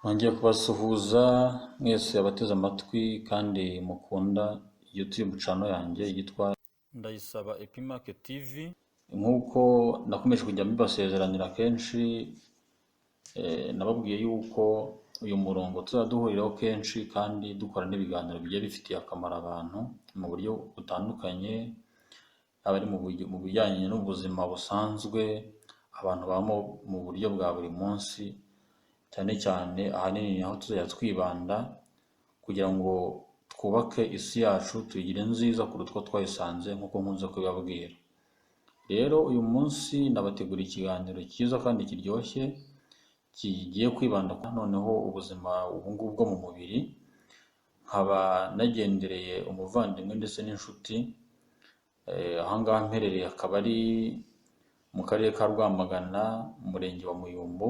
Nongeye kubasuhuza mwese abateze amatwi kandi mukunda YouTube channel yanjye yitwa Ndayisaba Epimac TV. Nk'uko nakomeje kujya mbibasezeranira kenshi, nababwiye yuko uyu murongo tuzaduhuriraho kenshi kandi dukora n'ibiganiro bigiye bifitiye akamaro abantu mu buryo butandukanye, abari mu bijyanye n'ubuzima busanzwe, abantu babamo mu buryo bwa buri munsi, cyane cyane ahanini aho tuzajya twibanda kugira ngo twubake isi yacu tuyigire nziza kuruta uko twayisanze nk'uko nkunze kubibabwira. Rero uyu munsi nabategura ikiganiro cyiza kandi kiryoshye kigiye kwibanda noneho ubuzima ubungubu bwo mu mubiri, nkaba nagendereye umuvandimwe ndetse n'inshuti, ahangaha mperereye akaba ari mu karere ka Rwamagana, umurenge wa Muyumbu,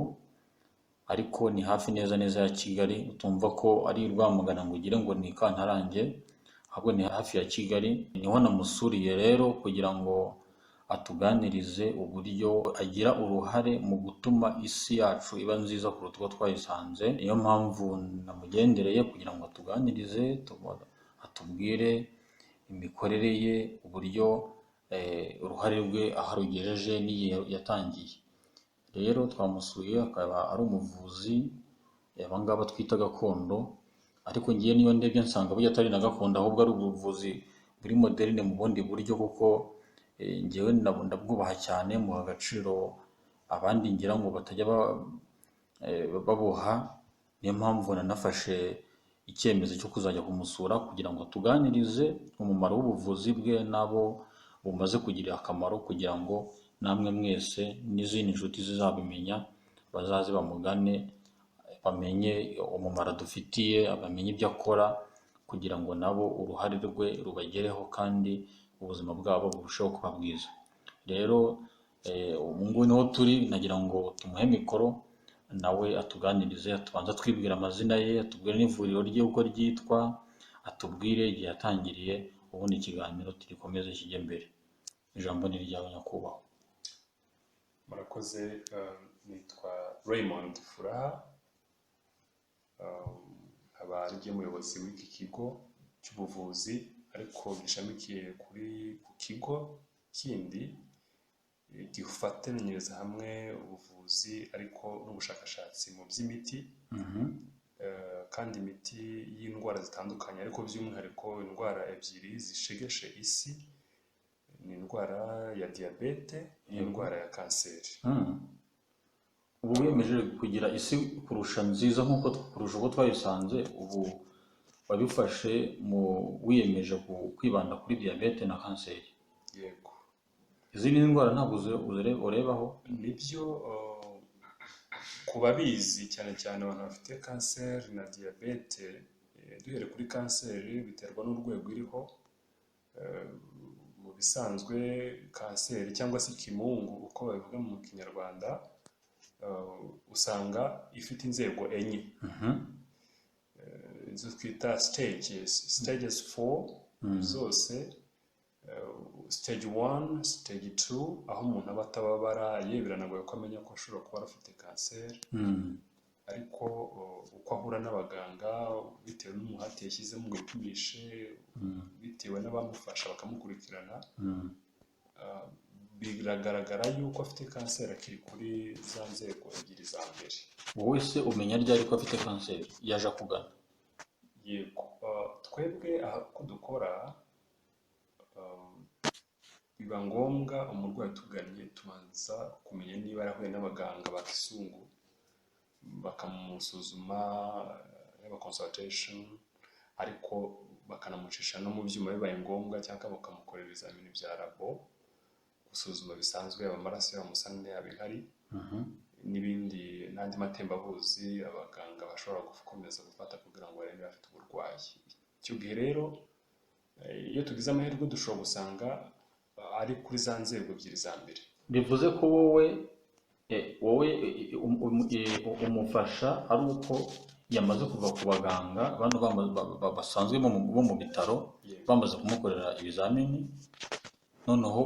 ariko ni hafi neza neza ya Kigali. Utumva ko ari Rwamagana ngo ugire ngo ni Kantarange, ahubwo ni hafi ya Kigali. Niho namusuriye rero kugira ngo atuganirize uburyo agira uruhare mu gutuma isi yacu iba nziza kuruta uko twayisanze. Niyo mpamvu namugendereye kugira ngo atuganirize, atubwire imikorere ye, uburyo uruhare rwe aho arugejeje n'igihe yatangiye. Rero twamusuye, akaba ari umuvuzi abangaba twita gakondo, ariko ngiye niyo ndebye nsanga burya atari na gakondo, ahubwo ari ubuvuzi buri moderne mu bundi buryo, kuko ngewe ndabwubaha cyane, muha agaciro abandi ngira ngo batajya babuha. Niyo mpamvu nanafashe icyemezo cyo kuzajya kumusura kugira ngo tuganirize umumaro w'ubuvuzi bwe n'abo bumaze kugirira akamaro, kugira ngo namwe mwese n'izindi nshuti zizabimenya bazaze bamugane, bamenye umumaro adufitiye, bamenye ibyo akora, kugira ngo nabo uruhare rwe rubagereho kandi ubuzima bwabo burusheho kuba bwiza. Rero ubu ngubu niho turi, nagira ngo tumuhe mikoro nawe atuganirize, atubanza twibwira amazina ye, atubwire n'ivuriro rye uko ryitwa, atubwire igihe yatangiriye, ubundi ikiganiro turikomeze kijye mbere. Ijambo ni ryawe nyakubahwa. Murakoze. Nitwa Raymond Furaha, nkaba ari umuyobozi w'iki kigo cy'ubuvuzi, ariko gishamikiye ku kigo kindi gifatanyiriza hamwe ubuvuzi ariko n'ubushakashatsi mu by'imiti, kandi imiti y'indwara zitandukanye, ariko by'umwihariko indwara ebyiri zishegeshe isi, ni indwara ya diyabete n'indwara ya kanseri. Ubu wiyemeje kugira isi kurusha nziza nk'uko kurusha uko twayisanze, ubu wabifashe wiyemeje kwibanda kuri diyabete na kanseri. Yego. Izindi ndwara ntabwo urebaho? Nibyo, ku babizi cyane cyane abantu bafite kanseri na diyabete, duhere kuri kanseri biterwa n'urwego iriho. Mu bisanzwe kanseri cyangwa se ikimungu uko babivuga mu kinyarwanda, usanga ifite inzego enye, izo twita stages 4 zose. Stage 1, stage 2, aho umuntu aba atababara, biranagoye ko amenya ko ashobora kuba afite kanseri, ariko uko ahura n'abaganga bitewe n'umuhate yashyizemo ngo yipimishe, bitewe n'abamufasha bakamukurikirana, biragaragara yuko afite kanseri akiri kuri za nzego ebyiri za mbere. Wowe se umenya ryari ko afite kanseri yaje akugana? Yego, twebwe uko dukora, biba ngombwa umurwayi utugannye tubanza kumenya niba yarahuye n'abaganga ba kizungu, bakamusuzuma, yaba consultation, ariko bakanamucisha no mu byuma bibaye ngombwa, cyangwa bakamukorera ibizamini bya labo, gusuzuma bisanzwe, yaba amaraso, yaba amusarane, yaba inkari, n'ibindi n'andi matembabuzi abaganga bashobora gukomeza gufata kugira ngo barebe afite uburwayi. Icyo gihe rero iyo tugize amahirwe dushobora gusanga ari kuri za nzego ebyiri za mbere. Bivuze ko wowe umufasha ari uko yamaze kuva ku baganga bano basanzwe bo mu bitaro, bamaze kumukorera ibizamini, noneho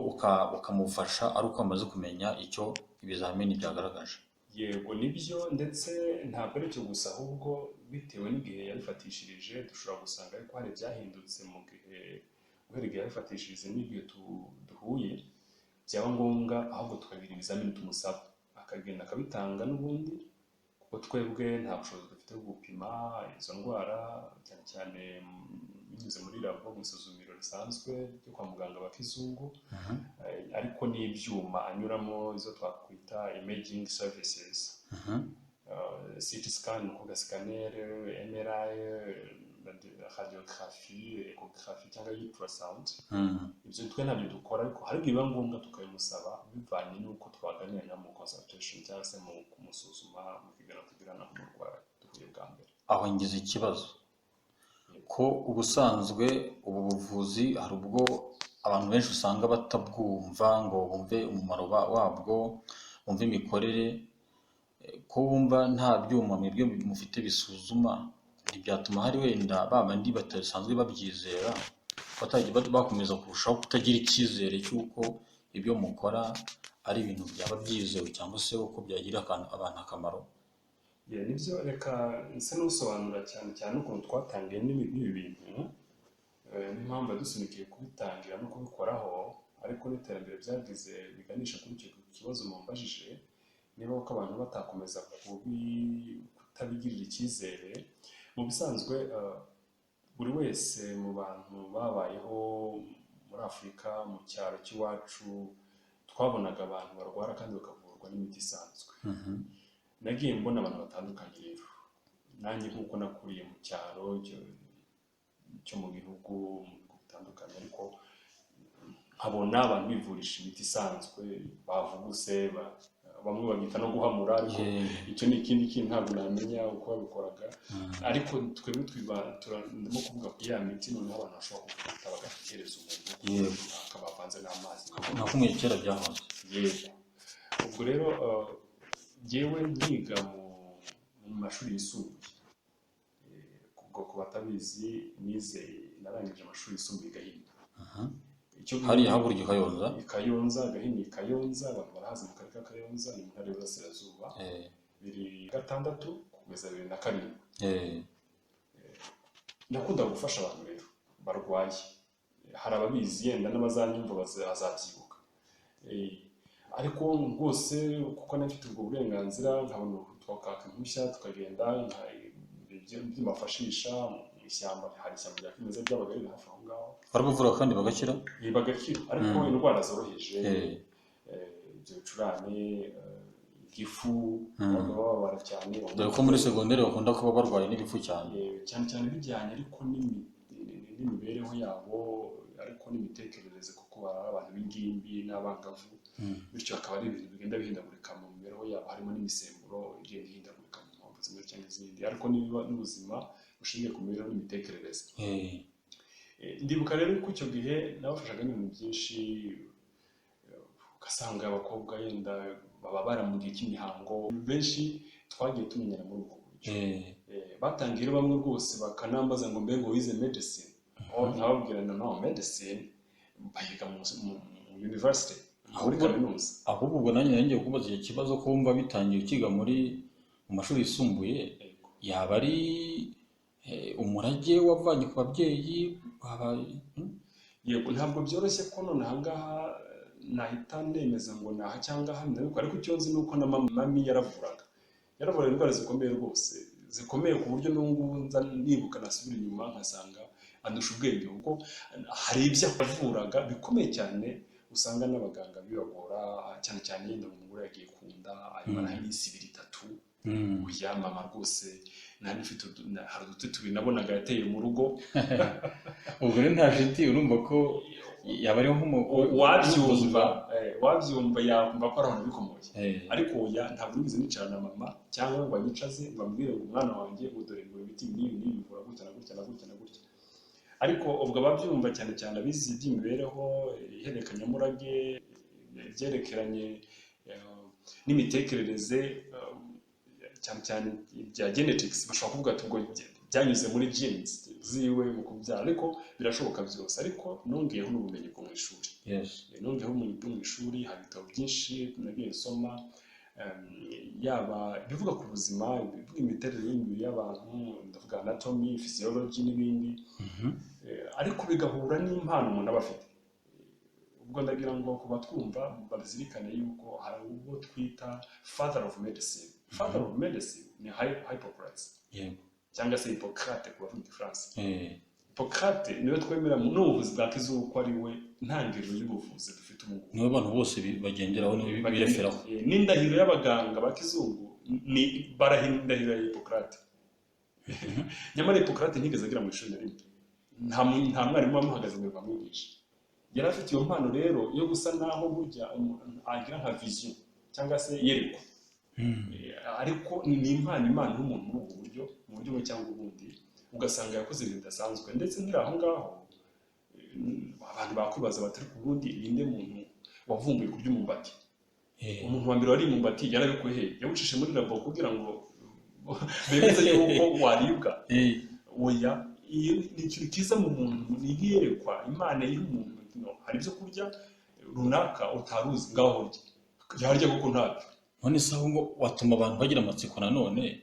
ukamufasha ari uko amaze kumenya icyo ibizamini byagaragaje. yego nibyo, ndetse ntabwo ari cyo gusa, ahubwo bitewe n'igihe yabifatishirije dushobora gusanga ariko hari ibyahindutse mu gihe guhera igihe yabifatishirize n'igihe duhuye, byaba ngombwa ahubwo tukagira ibizamini tumusaba akagenda akabitanga n'ubundi, kuko twebwe nta bushobozi dufite bwo gupima izo ndwara cyane cyane binyuze muri labo mu isuzumiro risanzwe ryo kwa muganga wa kizungu, ariko n'ibyuma anyuramo izo twakwita imaging services, CT scan, ukuvuga scanner, MRI, radiographie, ecography cyangwa ultrasound. Ibyo twe ntabyo dukora, ariko hari biba ngombwa tukabimusaba bivanye n'uko twaganira mu consultation cyangwa se mu kumusuzuma mu kiganiro tugirana n'umurwayi duhuye bwa mbere. Aho ngize ikibazo ko ubusanzwe ubu buvuzi hari ubwo abantu benshi usanga batabwumva ngo bumve umumaro wabwo, bumve imikorere, ko wumva nta byuma mwebwe mufite bisuzuma, ntibyatuma hari wenda babandi batasanzwe babyizera bakomeza kurushaho kutagira icyizere cy'uko ibyo mukora ari ibintu byaba byizewe cyangwa se uko byagira abantu akamaro? Nibyo, reka nse n'usobanura cyane cyane ukuntu twatangiye n'ibi bintu, n'impamvu yadusunikiye kubitangira no kubikoraho, ariko n'iterambere byagize biganisha kuri icyo kibazo mumbajije, niba ko abantu batakomeza kutabigirira icyizere. Mu bisanzwe buri wese mu bantu babayeho muri Afurika mu cyaro cy'iwacu twabonaga abantu barwara kandi bakavurwa n'imiti isanzwe. Nagiye mbona abantu batandukanye rero, nanjye nk'uko nakuriye mu cyaro cyo mu bihugu bitandukanye, ariko nkabona abantu bivurisha imiti isanzwe, bavuguse, bamwe bagita no guhamura, ariko icyo ni ikindi kintu ntabwo namenya uko babikoraga. Ariko twebwe ndimo kuvuga ku ya miti noneho abantu bashobora kugufata bagahereza umuntu akaba avanze n'amazi nako mu kera byahoze. Yego, ubwo rero jyewe nkiga mu mashuri yisumbuye, kubwo ku batabizi nize narangije amashuri yisumbuye Gahini. Hariya hakurya Kayonza, Gahini Kayonza, abantu barahazi mu karere ka Kayonza, ni mu ntara y'Iburasirazuba, 2006 kugeza 2007. Nakunda gufasha abantu rero barwaye, hari ababizi yenda n'abazanyumva bazabyibuka, ariko rwose kuko nafite ubwo burenganzira nkabona twakaka impushya tukagenda by'imafashisha mu ishyamba, hari ishyamba rya kimeza ryabaga riri hafi aho ngaho, barabavura kandi bagakira, ariko indwara zoroheje, ibyo bicurane, igifu, bababara cyane, dore ko muri segonderi bakunda kuba barwaye n'igifu cyane cyane bijyanye ariko n'imibereho yabo, ariko n'imitekerereze, kuko bari abantu b'ingimbi n'abangavu, bityo akaba ari ibintu bigenda bihindagurika mu mibereho yabo, harimo n'imisemburo igenda ihindagurika mu mpamvu zimwe cyangwa izindi, ariko n'ubuzima bushingiye ku mibereho n'imitekerereze. Ndibuka rero ko icyo gihe nabafashaga n'ibintu byinshi, ugasanga abakobwa yenda baba bara mu gihe cy'imihango, benshi twagiye tumenyera muri ubwo buryo. Batangiye bamwe rwose bakanambaza ngo mbego wize medicine, nkababwira no medicine bayiga mu university, muri kaminuza. Ahubwo ubwo nanjye ngiye kubaza icyo kibazo ko wumva bitangiye ukiga mu mashuri yisumbuye, yaba ari umurage wavanye ku babyeyi? Yego, ntabwo byoroshye ko none ahangaha nahita nemeza ngo naha cyangwa hano, ariko icyo nzi ni uko na mami yaravuraga indwara zikomeye rwose, zikomeye ku buryo n'ubu nza nibuka nasubira inyuma nkasanga andusha ubwenge, kuko hari ibyo avuraga bikomeye cyane usanga n'abaganga bibagora, cyane cyane yenda umugore yagiye kunda ayimara iminsi 2-3, uya mama rwose nari mfite hari uduti tubiri nabonaga yateye mu rugo. Ubwo rero nta shiti urumva ko yaba ari wabyumva yakumva ko ari abantu bikomoye, ariko oya ntabwo nigeze nicara na mama cyangwa ngo anyicaze ngo ambwire ngo umwana wanjye udore ngo ibiti n'ibi bivura gutya na gutya na gutya na gutya, ariko ubwo ababyumva cyane cyane abizi iby'imibereho, ihererekanyamurage, ibyerekeranye n'imitekerereze, cyane cyane bya genetics, bashobora kuvuga ati ngo byanyuze muri genes ziwe mu kubyara, ariko birashoboka byose. Ariko nongeyeho n'ubumenyi bwo mu ishuri, nongeyeho ubumenyi bwo mu ishuri, hari ibitabo byinshi nagiye nsoma, yaba bivuga ku buzima, bivuga imiterere y'imibiri y'abantu, ndavuga anatomy, physiology n'ibindi, ariko bigahura n'impano umuntu aba afite. Ubwo ndagira ngo ku batwumva bazirikane yuko hari ubwo twita father of medicine. Father of medicine ni Hippocrates, cyangwa se Hippocrate ku bavuga Igifaransa. Hippocrate niwe twemera mu n'ubuvuzi bwa kizungu ko ari we ntangiriro y'ubuvuzi dufite ubu. Niwe abantu bose bagenderaho bireferaho. N'indahiro y'abaganga ba kizungu ni barahindahiro ya Hippocrate. Nyamara Hippocrate ntigeze agira mu ishuri na rimwe, nta mwarimu wamuhagaze ngo bamwigishe. Yari afite iyo mpano rero yo gusa naho burya agira nka vision cyangwa se yerekwa, ariko ni impano Imana n'umuntu muri ubu buryo, mu buryo bumwe cyangwa ubundi, ugasanga yakoze ibintu bidasanzwe. Ndetse nkiri aho ngaho abantu bakwibaza bati ku bundi ninde muntu wavumbuye kurya umwumbati? Umuntu wa mbere wari umwumbati yarabikuye he? Yawucishe muri labo kugira ngo bemeze yuko waribwa? Oya, ni ikintu kiza mu muntu, ni iyerekwa Imana y'umuntu. Hari ibyo kurya runaka utaruzi ngaho urya, yarya kuko ntabyo. None se aho ngo watuma abantu bagira amatsiko nanone,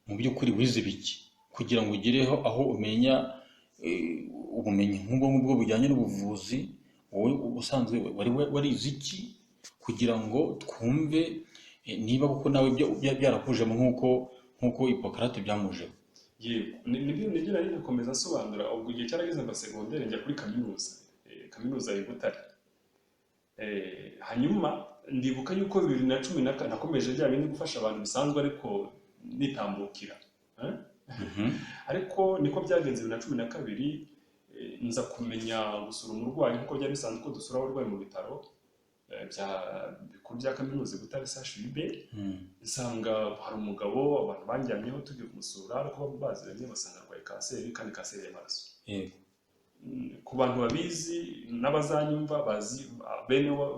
mu by'ukuri wize biki kugira ngo ugereho aho umenya ubumenyi nk'ubwo bujyanye n'ubuvuzi? Wowe ubusanzwe warize iki kugira ngo twumve niba kuko nawe byarakujemo nk'uko Hippocrate byamujeho? Yego, nibyo nari nakomeza asobanura. Ubwo igihe cyarageze ngo segondere njya kuri kaminuza y'u Butare. Hanyuma ndibuka yuko 2014 nakomeje bya bindi gufasha abantu bisanzwe ariko nitambukira. Ariko niko byagenze 2012, nza kumenya gusura umurwayi nkuko byari bisanzwe ko dusura abarwayi mu bitaro bikuru bya kaminuza Butare CHUB. Nsanga hari umugabo abantu banjyamyeho tugiye kumusura, ariko baziranye basanga arwaye kanseri, kandi kanseri y'amaraso. Ku bantu babizi n'abazanyumva bazi,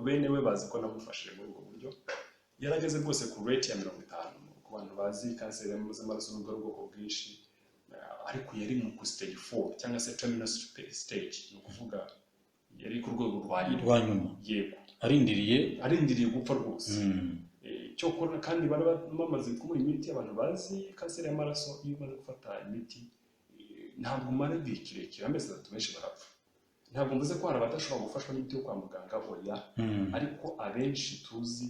bene we bazi ko namufashije muri ubwo buryo. Yarageze rwose ku rate ya 50. Ku bantu bazi kanseri y'amaraso n'ubwo ubwoko bwinshi, ariko yari mu stage 4 cyangwa se terminal stage, ni ukuvuga yari ku rwego rwa nyuma. Yego, arindiriye gupfa rwose. Cyo kora kandi bari bamaze kumuha imiti. Abantu bazi kanseri y'amaraso iyo umaze gufata imiti ntabwo umara igihe kirekire, amezi 3 benshi barapfa. Ntabwo mvuze ko hari abadashobora gufashwa n'imiti yo kwa muganga, oya, ariko abenshi tuzi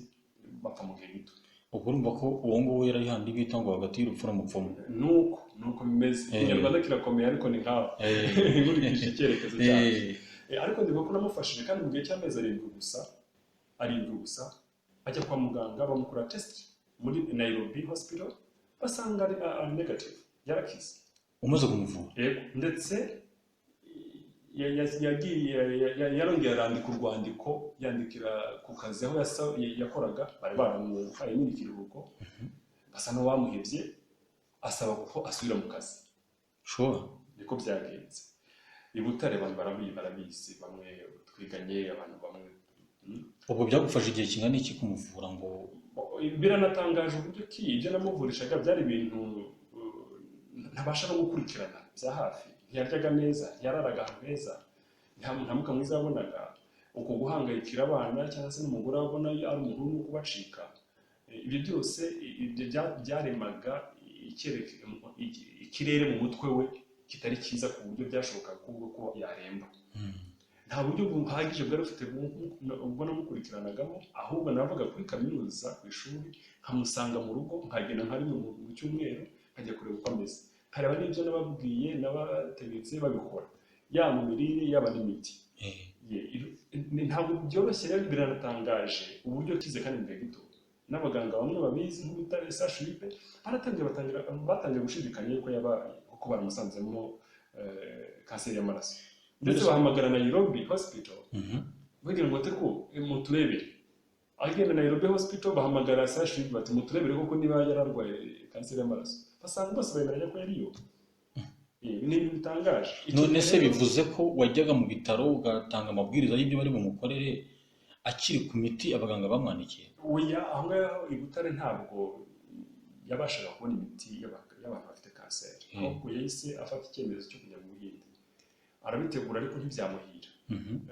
bapfa mu gihe gito. Ubwo urumva ko uwo nguwo yari handi bita ngo hagati y'urupfu n'umupfumu. Nuko bimeze. Ikinyarwanda kirakomeye ariko ni nkaho nkurikije icyerekezo cyacu. Ariko ndibuka ko namufashije, kandi mu gihe cy'amezi 7 gusa ajya kwa muganga bamukora test muri Nairobi Hospital, basanga ari negative, yarakize. Umaze kumuvura? Yego, ndetse yarongera arandika urwandiko, yandikira ku kazi aho yakoraga, bari baramuhaye n'ikiruhuko, basa n'uwamuhebye, asaba ko asubira mu kazi. Niko byagenze. I Butare abantu barabizi, bamwe twiganye, abantu bamwe. Ubwo byagufasha igihe kingana iki kumuvura? Ngo biranatangaje uburyo ki ibyo namuvurishaga byari ibintu ntabasha no gukurikirana bya hafi. Ntiyaryaga neza, ntiyararaga ahantu heza, nta mwuka mwiza yabonaga. Uko guhangayikira abana cyangwa se n'umugore wabona ari umuntu uri kubacika, ibyo byose byaremaga ikirere mu mutwe we kitari cyiza, ku buryo byashoboka ko yaremba. Nta buryo buhagije bwari ufite ubwo namukurikiranagamo, ahubwo navuga kuri kaminuza ku ishuri, nkamusanga mu rugo, nkagenda nka rimwe mu cyumweru nkajya kureba uko ameze, nkareba n'ibyo nababwiye n'abategetse babikora, yaba mu mirire yaba n'imiti. Ntabwo byoroshye rero, biranatangaje uburyo kize kandi mu gihe gito. N'abaganga bamwe babizi nk'Butare CHUB batangiye gushidikanya yuko yabaye, kuko baramusanzemo kanseri y'amaraso. Ndetse bahamagara Nairobi Hospital bagira ngo teko muturebere. Agenda Nairobi Hospital bahamagara CHUB bati muturebere koko niba yararwaye kanseri y'amaraso. Basanga bose bemeranya ko yariyo. Ni bitangaje. None se bivuze ko wajyaga mu bitaro ugatanga amabwiriza y'ibyo bari bumukorere akiri ku miti abaganga bamwandikiye? Oya, aho ngaho i Butare ntabwo yabashaga kubona imiti y'abantu bafite kanseri. Ahubwo yahise afata icyemezo cyo kujya mu Buhinde. Arabitegura ariko ntibyamuhira.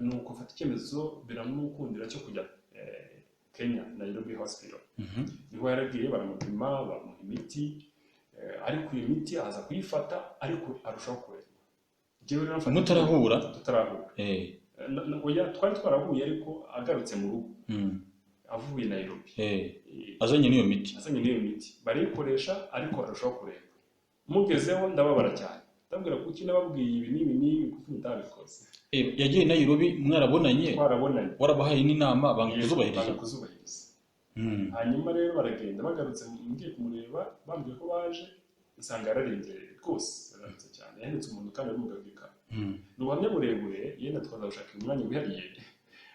Nuko afata icyemezo biramukundira cyo kujya Kenya Nairobi Hospital. Niho yaragiye baramupima bamuha imiti, ariko iyo miti aza kuyifata ariko arushaho kuremba. Jewe rero mfata tutarahura oya twari twarahuye ariko agarutse mu rugo avuye Nairobi azanye niyo miti barikoresha ariko arushaho kuremba. Mugezeho ndababara cyane, ndabwira kuki nababwiye ibi n'ibi kuko mutabikoze. Yagiye Nairobi mwarabonanye warabahaye n'inama banga kuzubahiriza. Hanyuma rero baragenda bagarutse ngiye kumureba bambwiye ko baje nsanga yararembye rwose yararembye cyane, yahindutse umuntu kandi ari mugabika. N'ubuhamya burebure yenda twaza gushaka umwanya wihariye,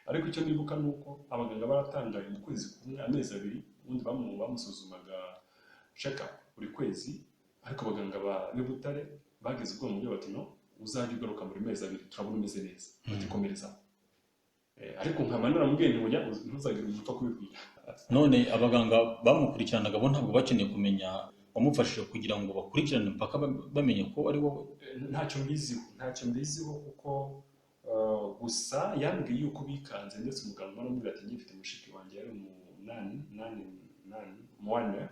ariko icyo nibuka nuko abaganga baratangaye mu kwezi kumwe amezi 2 ubundi bamusuzumaga check up buri kwezi, ariko abaganga ba Butare bageze ubwo mu byo bati no uzajya ugaruka muri mezi 2 turabona umeze neza batikomereza. Ariko nkamanura mubwiye ntibunya ntuzagira umuntu kubibwira. None abaganga bamukurikiranaga bo ntabwo bakeneye kumenya wamufashije kugira ngo bakurikirane mpaka bamenye ko ari wowe? Ntacyo mbiziho kuko gusa yambwiye yuko bikanze, ndetse umuganga aramubwira ati ngifite mushiki wanjye yari mu 8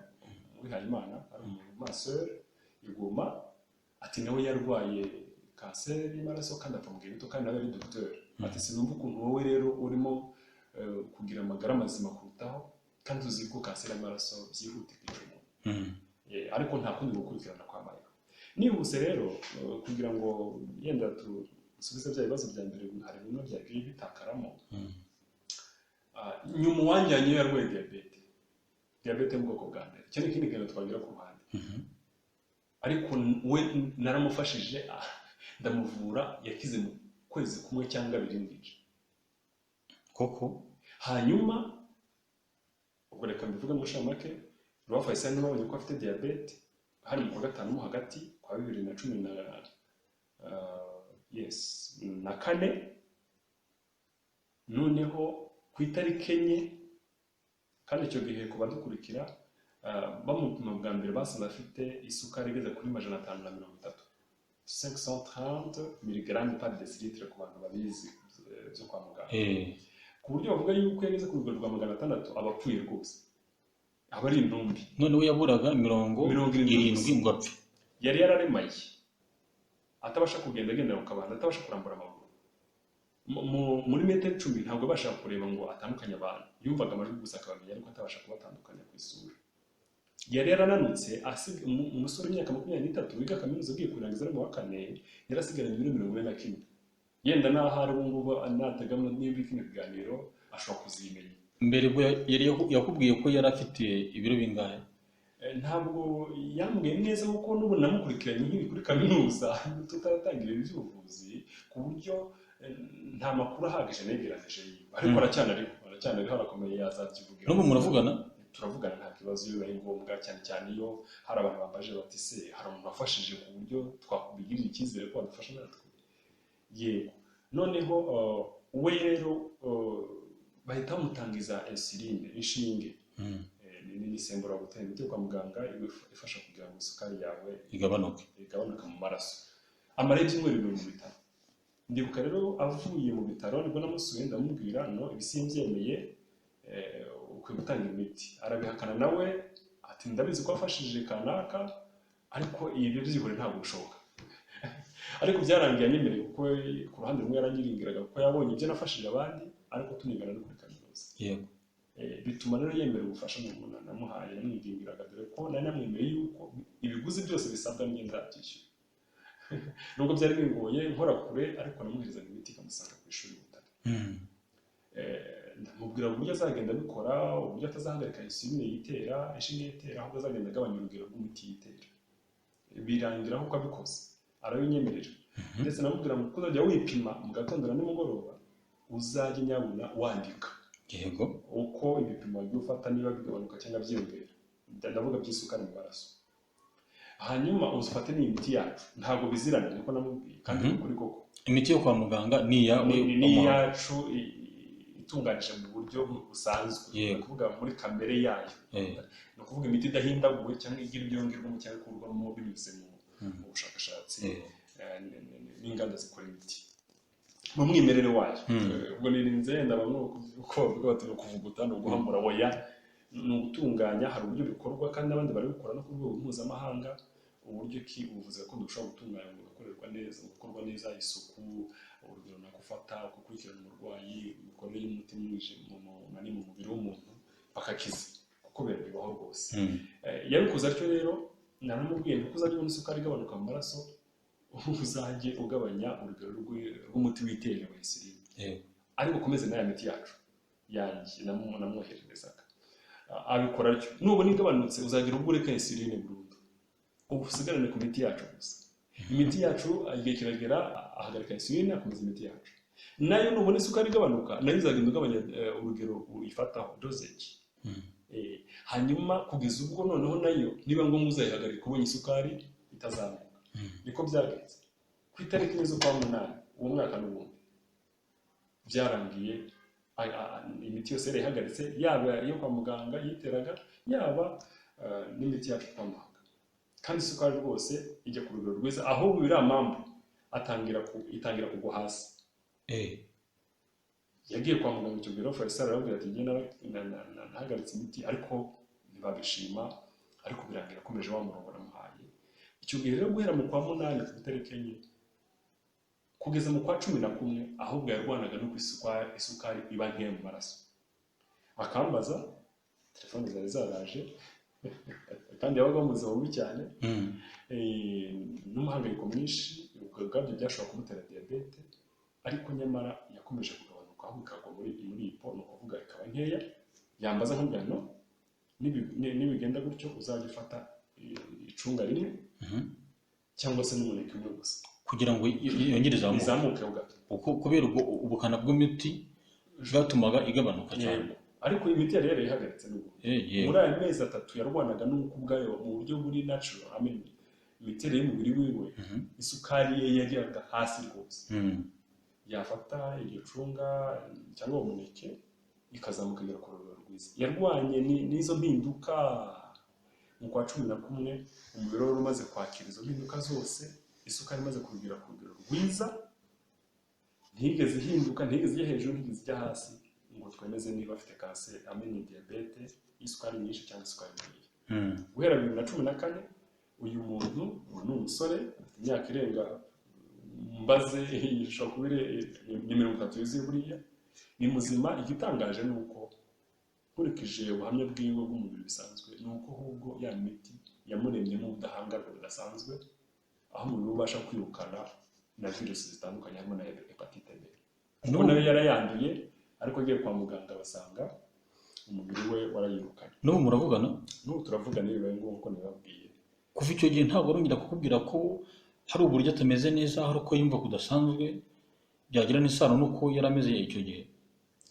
wihayimana ari umusore iguma, ati nawe yarwaye kanseri y'amaraso kandi apfa mu gihe gito kandi nawe ari docteur. Ati sinumva ukuntu wowe rero urimo kugira amagara mazima kurutaho kandi uzi ko kanseri y'amaraso byihuta kwica umuntu. Ariko nta kundi gukurikirana kw'amayo. Nihuse rero kugira ngo yenda tusubize bya bibazo bya mbere, hari bimwe byagiye bitakaramo. Nyuma wanjyanye yarwaye diabete mu bwoko bwa mbere, cyane kindi kintu twagira ku ruhande. Ariko we naramufashije ndamuvura, yakize mu kwezi kumwe cyangwa 2 n'igice koko. Hanyuma ubwo reka mbivuga mu shamake, Rwa Faisal niwe wabonye ko afite diabete hari mu 5 mo hagati kwa 2014. Noneho ku itariki enye, kandi icyo gihe ku badukurikira bamupima bwa mbere basanze afite isukari igeze kuri 530 530 mg par décilitre ku bantu babizi byo kwa muganga. Ku buryo bavuga yuko yageze ku rugero rwa 600 abapfuye rwose, aba ari intumbi. None we yaburaga 70 ngo apfe. Yari yararemaye atabasha kugenda agenda ku kabanda, atabasha kurambura amaguru. Muri metero 10 ntabwo abasha kureba ngo atandukanye abantu, yumvaga amajwi gusa akabamenya ariko atabasha kubatandukanya ku isura. Yari yarananutse umusore w'imyaka 23 wiga kaminuza ugiye kurangiza ari mu wa 4, yarasigaranye ibiro 41. Yenda naho ari ngubu anatagamwe n'ibiki biganiro ashobora kuzimenya. Mbere bwo yari yakubwiye ko yari afite ibiro bingahe? Ntabwo yambwiye neza kuko n'ubu namukurikiranye nk'iri kuri kaminuza tutaratangira iby'ubuvuzi, ku buryo nta makuru ahagije negeranije yiwe, ariko aracyana harakomeye yazabyivugira. N'ubu muravugana? Turavugana nta kibazo iyo ari ngombwa, cyane iyo hari abantu bambaje bati se hari umuntu wafashije ku buryo twakubigirira icyizere ko wadufasha natwe. Yego. Noneho we rero bahita bamutangiza insuline, inshinge. Ni sembura gutera imiti kwa muganga ifasha kugira ngo isukari yawe igabanuka mu maraso. Amara ibyumweru 5. Ndibuka rero avuye mu bitaro nibwo namusuye ndamubwira no ibisimbyemeye ukwiye gutanga imiti. Arabihakana nawe ati ndabizi ko afashije kanaka ariko ibyo byihore ntabwo bishoboka. Ariko byarangiye anyemereye kuko ku ruhande rumwe yaranyiringiraga ko yabonye ibyo nafashije abandi ariko tunigana no kuri kaminuza. Yego. Bituma rero yemera ubufasha umuntu namuhaye, namwigingiraga dore ko nari namwemereye yuko ibiguzi byose bisabwa n'ingenda byishyura. Nubwo byari bingoye nkora kure ariko namuherezaga imiti ikamusanga ku ishuri Butare. Ndamubwira uburyo azagenda abikora, uburyo atazahagarika insuline yitera, inshinge yitera, ahubwo azagenda agabanya urugero rw'umuti yitera. Birangira ko abikoze arabinyemerera. Ndetse namubwira ngo kuzajya wipima mu gatondo na nimugoroba uzajya nyabuna wandika. Yego. Uko ibipimo byo ufata niba bigabanuka cyangwa byiyongera. Ndavuga by'isukari mu maraso. Hanyuma uzufate n'imiti yacu, ntabwo bizirana niko namubwiye kandi kuri koko. Imiti yo kwa muganga ni yacu itunganije mu buryo busanzwe, kuvuga muri kamere yayo. No kuvuga imiti idahindaguwe cyangwa igira ibyongerwa mu cyangwa kurwamo binyuze mu bushakashatsi n'inganda zikora imiti. mu mwimerere wayo. Ubwo nirinze yenda bamwe uko bavuga bati kuvuguta no guhamura oya, ni ugutunganya. Hari uburyo bikorwa kandi n'abandi bari gukora no ku rwego mpuzamahanga, uburyo ki ubuvuzi gakondo bushobora gutunganya ngo bugakorerwa neza, gukorwa neza, isuku, urugero no gufata, gukurikirana umurwayi, imikorere y'umuti mu mubiri w'umuntu bakakiza, kuko bibaho rwose. Yabikoze atyo rero, naramubwiye nti uzajya ubona isukari igabanuka mu maraso, uzajye ugabanya urugero rw'umuti witera wa insuline, ariko ukomeze n'aya miti yacu yanjye namwohererezaga. Abikora atyo, nubona igabanutse uzagira ubwo ureka insuline burundu, ubu usigarane ku miti yacu gusa. Imiti yacu igihe kiragera ahagarika insuline, akomeza imiti yacu. Nayo nubona isukari igabanuka, nayo izagenda ugabanya urugero uyifataho, dosage. Hanyuma kugeza ubwo noneho nayo niba ngombwa uzayihagarika ubonye isukari itazamuka. Niko byagenze ku itariki z'ukwa munani uwo mwaka n'ubundi byarangiye, imiti yose yari ihagaritse, yaba iyo kwa muganga yiteraga, yaba n'imiti yacu twamuhaga, kandi isukari rwose ijya ku rugero rwiza, ahubwo biriya mpamvu itangira kugwa hasi. Yagiye kwa muganga icyo biro Faisal arabwira ati nahagaritse imiti, ariko ntibabishima, ariko birangira akomeje wa murongo namuhaye. Icyo gihe rero guhera mu kwa munani ku itariki enye kugeza mu kwa 11, ahubwo yarwanaga no isukari iba nkeya mu maraso. Akambaza, telefone zari zaraje kandi yabaga mu buzima bubi cyane, n'umuhangayiko mwinshi, ubwabyo byashobora kumutera diyabete, ariko nyamara yakomeje kugabanuka, ahubwo ikagwa muri ipo, ni ukuvuga ikaba nkeya. Yambaza nk'ubwano, nibigenda gutyo uzajya ufata icunga rimwe cyangwa se n'umuneke umwe gusa, kugira ngo yongere izamuke gato, kubera ubukana bw'imiti bwatumaga igabanuka cyane. Ariko imiti yari yarayihagaritse n'ubu muri aya mezi 3 yarwanaga n'uko ubwayo mu buryo buri natural, imiterere y'umubiri wiwe, isukari ye yageraga hasi rwose. Yafata iryo cunga cyangwa umuneke ikazamuka igera ku rugero rwiza. Yarwanye n'izo mpinduka. Mu kwa 11 umubiri wari umaze kwakira izo mpinduka zose, isukari imaze kugira ku rugero rwiza, ntigeze ihinduka, ntigeze ijya hejuru, ntigeze ijya hasi, ngo twemeze niba afite kanseri, diyabete y'isukari nyinshi cyangwa isukari nkeya. Guhera 2014 uyu muntu ni umusore, afite imyaka irenga mbaze ishobora kuba ni 30 yuzuye buriya, ni muzima. Igitangaje ni uko nkurikije ubuhamya bwiwe bw'umubiri bisanzwe, ni uko ahubwo ya miti yamuremyemo ubudahangarwa budasanzwe, aho umubiri ubasha kwirukana na virusi zitandukanye, harimo na hepatite B. Ubwo nawe yarayanduye, ariko agiye kwa muganga basanga umubiri we warayirukanye. N'ubu muravugana? N'ubu turavugana, bibaye ngombwa ko nababwiye. Kuva icyo gihe ntabwo arongera kukubwira ko hari uburyo atameze neza, hari uko yumva kudasanzwe, byagira n'isano n'uko yarameze icyo gihe?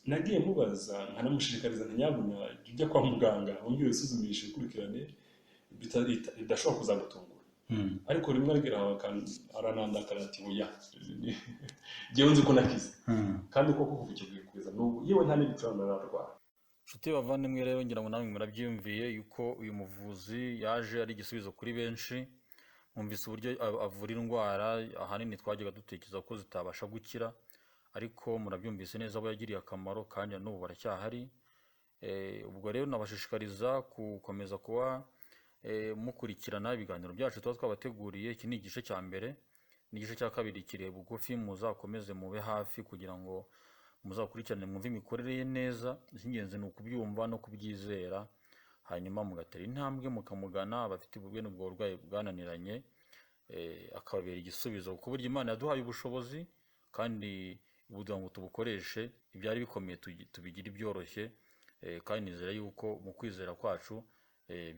Nagiye mubaza nkanamushishikariza ntiyabona ujya kwa muganga wongere usuzumishe ukurikirane bidashobora kuzagutungura. Ariko rimwe aranandakara ati oya, ngewe nzi ko nakize, kandi koko kuva icyo gihe kugeza n'ubu yewe nta n'igicurano nararwara. Nshuti bavandimwe rero, ngira ngo namwe murabyiyumviye yuko uyu muvuzi yaje ari igisubizo kuri benshi. Mwumvise uburyo avura indwara ahanini twajyaga dutekereza ko zitabasha gukira, ariko murabyumvise neza abo yagiriye akamaro, kandi n'ubu baracyahari. Ubwo rero nabashishikariza gukomeza kuba mukurikirana ibiganiro byacu tuba twabateguriye. Iki ni igice cya mbere, n'igice cya kabiri kiri bugufi, muzakomeze mube hafi kugira ngo muzakurikirane mwumve imikorere ye neza. Icy'ingenzi ni ukubyumva no kubyizera, hanyuma mugatera intambwe mukamugana abafite bene ubwo burwayi bwananiranye, akababera igisubizo, kuko burya Imana yaduhaye ubushobozi, kandi kugira ngo tubukoreshe ibyari bikomeye tubigira ibyoroshye, kandi nizera yuko mu kwizera kwacu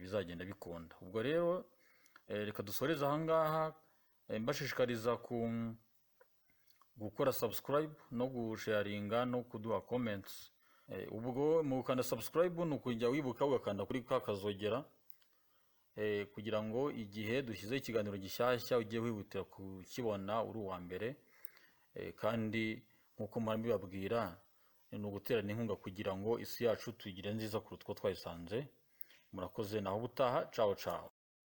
bizagenda bikunda. Ubwo rero reka dusoreze aha ngaha, mbashishikariza gukora subscribe no gusharinga no kuduha comments. Ubwo mu gukanda subscribe ni ukujya wibuka ugakanda kuri ka kazogera, kugira ngo igihe dushyize ikiganiro gishyashya ujye wihutira kukibona uri uwa mbere. Kandi nk'uko mbibabwira, ni uguterana inkunga kugira ngo isi yacu tuyigire nziza kuruta uko twayisanze. Murakoze, naho ubutaha, ciao ciao.